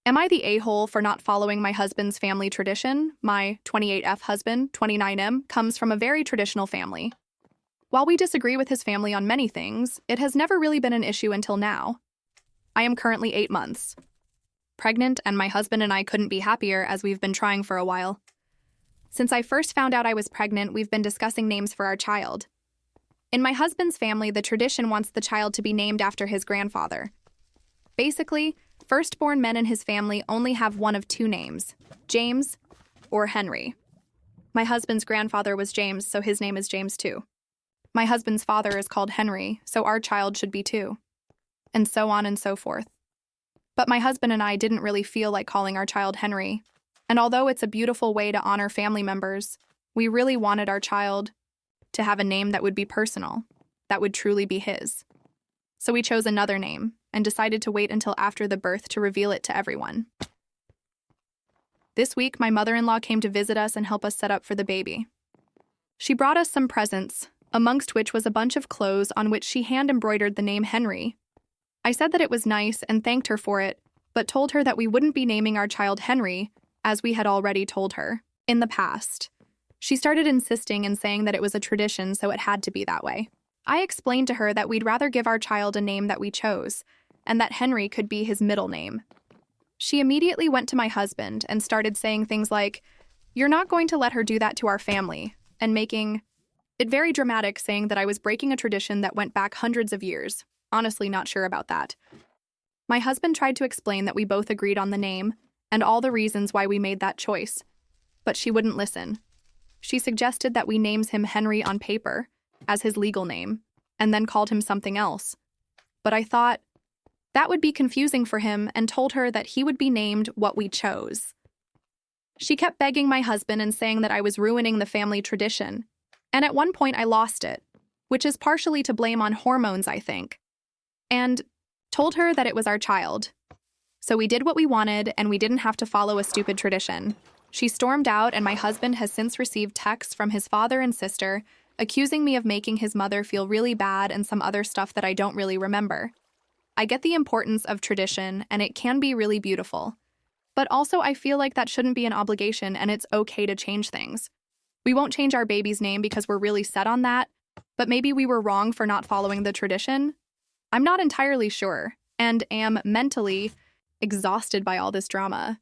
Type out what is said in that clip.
Am I the a-hole for not following my husband's family tradition? My 28F husband, 29M, comes from a very traditional family. While we disagree with his family on many things, it has never really been an issue until now. I am currently 8 months pregnant, and my husband and I couldn't be happier as we've been trying for a while. Since I first found out I was pregnant, we've been discussing names for our child. In my husband's family, the tradition wants the child to be named after his grandfather. Basically, firstborn men in his family only have one of two names, James or Henry. My husband's grandfather was James, so his name is James too. My husband's father is called Henry, so our child should be too. And so on and so forth. But my husband and I didn't really feel like calling our child Henry. And although it's a beautiful way to honor family members, we really wanted our child to have a name that would be personal, that would truly be his. So we chose another name and decided to wait until after the birth to reveal it to everyone. This week, my mother-in-law came to visit us and help us set up for the baby. She brought us some presents, amongst which was a bunch of clothes on which she hand-embroidered the name Henry. I said that it was nice and thanked her for it, but told her that we wouldn't be naming our child Henry, as we had already told her in the past. She started insisting and saying that it was a tradition, so it had to be that way. I explained to her that we'd rather give our child a name that we chose, and that Henry could be his middle name. She immediately went to my husband and started saying things like, "You're not going to let her do that to our family," and making it very dramatic, saying that I was breaking a tradition that went back hundreds of years. Honestly, not sure about that. My husband tried to explain that we both agreed on the name and all the reasons why we made that choice, but she wouldn't listen. She suggested that we names him Henry on paper as his legal name, and then called him something else. But I thought that would be confusing for him and told her that he would be named what we chose. She kept begging my husband and saying that I was ruining the family tradition, and at one point I lost it, which is partially to blame on hormones, I think, and told her that it was our child. So we did what we wanted, and we didn't have to follow a stupid tradition. She stormed out, and my husband has since received texts from his father and sister accusing me of making his mother feel really bad and some other stuff that I don't really remember. I get the importance of tradition, and it can be really beautiful. But also I feel like that shouldn't be an obligation, and it's okay to change things. We won't change our baby's name because we're really set on that, but maybe we were wrong for not following the tradition. I'm not entirely sure, and am mentally exhausted by all this drama.